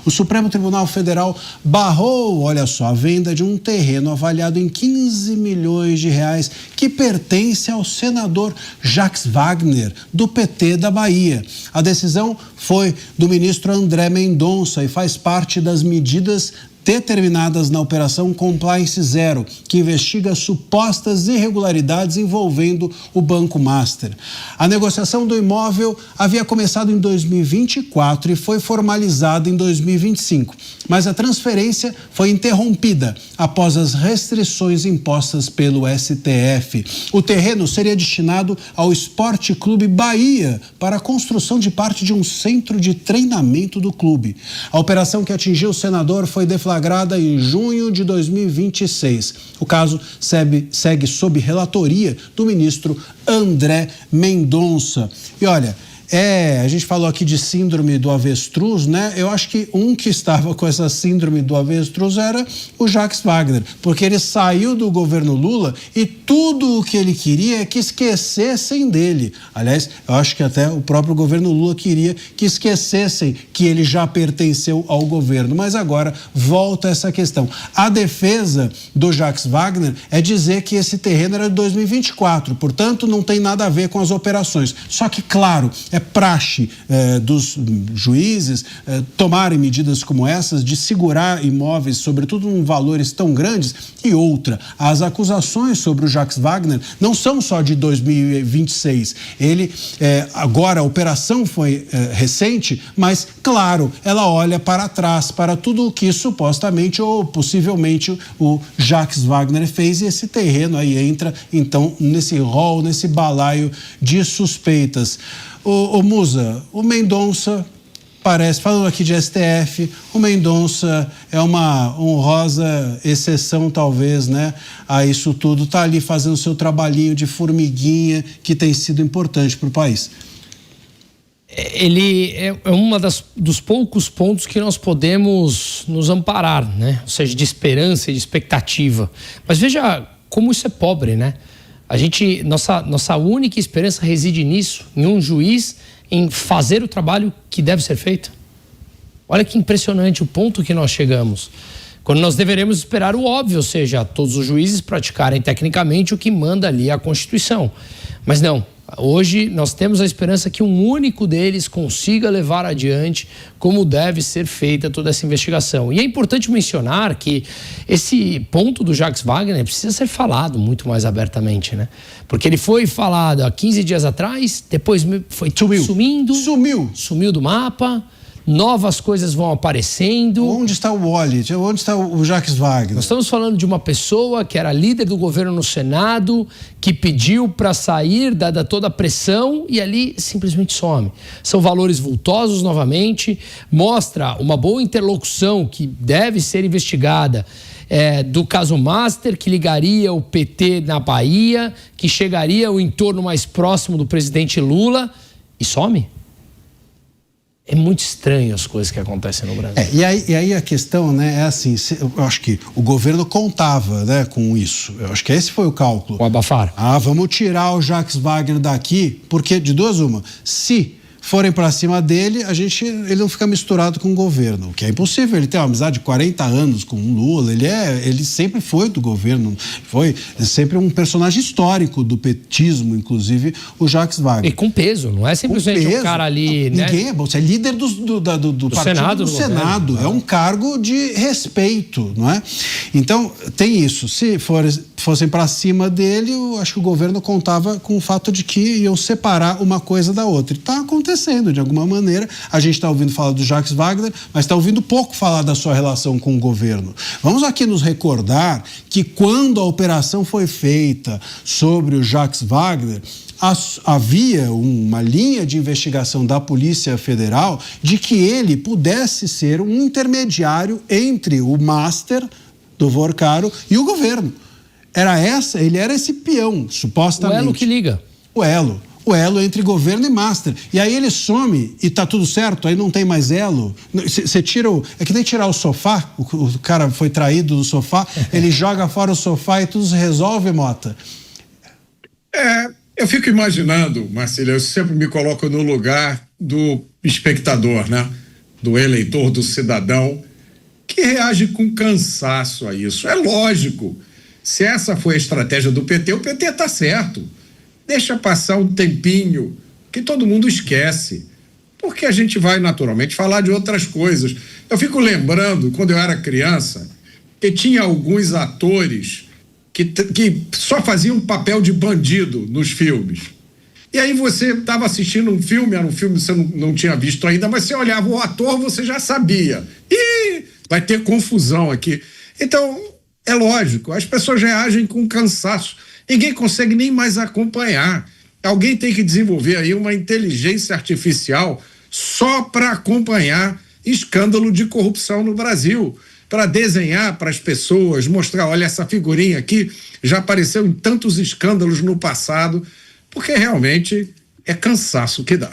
O Supremo Tribunal Federal barrou, olha só, a venda de um terreno avaliado em 15 milhões de reais que pertence ao senador Jacques Wagner, do PT da Bahia. A decisão foi do ministro André Mendonça e faz parte das medidas determinadas na Operação Compliance Zero, que investiga supostas irregularidades envolvendo o Banco Master. A negociação do imóvel havia começado em 2024 e foi formalizada em 2025, mas a transferência foi interrompida após as restrições impostas pelo STF. O terreno seria destinado ao Esporte Clube Bahia para a construção de parte de um centro de treinamento do clube. A operação que atingiu o senador foi deflagrada em junho de 2026. O caso segue sob relatoria do ministro André Mendonça. E olha, a gente falou aqui de síndrome do avestruz, né? Eu acho que um que estava com essa síndrome do avestruz era o Jacques Wagner, porque ele saiu do governo Lula e tudo o que ele queria é que esquecessem dele. Aliás, eu acho que até o próprio governo Lula queria que esquecessem que ele já pertenceu ao governo, mas agora volta essa questão. A defesa do Jacques Wagner é dizer que esse terreno era de 2024, portanto não tem nada a ver com as operações. Só que, claro, é praxe dos juízes tomarem medidas como essas de segurar imóveis, sobretudo em valores tão grandes. E outra, as acusações sobre o Jacques Wagner não são só de 2026. Agora a operação foi recente, mas, claro, ela olha para trás, para tudo o que supostamente ou possivelmente o Jacques Wagner fez, e esse terreno aí entra, então, nesse rol, nesse balaio de suspeitas. Ô Musa, o Mendonça parece, falando aqui de STF, o Mendonça é uma honrosa exceção, talvez, né, a isso tudo. Está ali fazendo seu trabalhinho de formiguinha que tem sido importante para o país. Ele é dos poucos pontos que nós podemos nos amparar, né? Ou seja, de esperança e de expectativa. Mas veja como isso é pobre, né? Nossa única esperança reside nisso, em um juiz, em fazer o trabalho que deve ser feito. Olha que impressionante o ponto que nós chegamos. Quando nós deveremos esperar o óbvio, ou seja, todos os juízes praticarem tecnicamente o que manda ali a Constituição. Mas não. Hoje nós temos a esperança que um único deles consiga levar adiante como deve ser feita toda essa investigação. E é importante mencionar que esse ponto do Jacques Wagner precisa ser falado muito mais abertamente, né? Porque ele foi falado há 15 dias atrás, depois foi sumiu do mapa. Novas coisas vão aparecendo. Onde está o Wallet? Onde está o Jacques Wagner? Nós estamos falando de uma pessoa que era líder do governo no Senado, que pediu para sair, dada toda a pressão, e ali simplesmente some. São valores vultosos novamente, mostra uma boa interlocução que deve ser investigada do caso Master, que ligaria o PT na Bahia, que chegaria ao entorno mais próximo do presidente Lula, e some. É muito estranho as coisas que acontecem no Brasil. E aí a questão, né, é assim, eu acho que o governo contava, né, com isso. Eu acho que esse foi o cálculo. O abafar. Vamos tirar o Jacques Wagner daqui, porque de duas uma, se forem para cima dele, ele não fica misturado com o governo, o que é impossível. Ele tem uma amizade de 40 anos com o Lula, ele sempre foi do governo, foi sempre um personagem histórico do petismo, inclusive o Jacques Wagner. E com peso, não é simplesmente um cara ali, né? Ninguém é bom, você é líder do partido Senado, do Senado, é um cargo de respeito, não é? Então, tem isso. Se fossem para cima dele, eu acho que o governo contava com o fato de que iam separar uma coisa da outra. E está acontecendo de alguma maneira. A gente está ouvindo falar do Jacques Wagner, mas está ouvindo pouco falar da sua relação com o governo. Vamos aqui nos recordar que quando a operação foi feita sobre o Jacques Wagner, havia uma linha de investigação da Polícia Federal de que ele pudesse ser um intermediário entre o Master do Vorcaro e o governo. Ele era esse peão, supostamente. O elo que liga. O elo entre governo e Master. E aí ele some e tá tudo certo, aí não tem mais elo. Você tira é que nem tirar o sofá, o cara foi traído do sofá, ele joga fora o sofá e tudo se resolve, Mota. Eu fico imaginando, Marcelo, eu sempre me coloco no lugar do espectador, né? do eleitor, do cidadão, que reage com cansaço a isso. É lógico. Se essa foi a estratégia do PT, o PT está certo. Deixa passar um tempinho, que todo mundo esquece. Porque a gente vai, naturalmente, falar de outras coisas. Eu fico lembrando, quando eu era criança, que tinha alguns atores que só faziam papel de bandido nos filmes. E aí você estava assistindo um filme, era um filme que você não tinha visto ainda, mas você olhava o ator, você já sabia. Ih, vai ter confusão aqui. Então, é lógico, as pessoas reagem com cansaço. Ninguém consegue nem mais acompanhar. Alguém tem que desenvolver aí uma inteligência artificial só para acompanhar escândalo de corrupção no Brasil, para desenhar para as pessoas, mostrar, olha, essa figurinha aqui já apareceu em tantos escândalos no passado, porque realmente é cansaço que dá.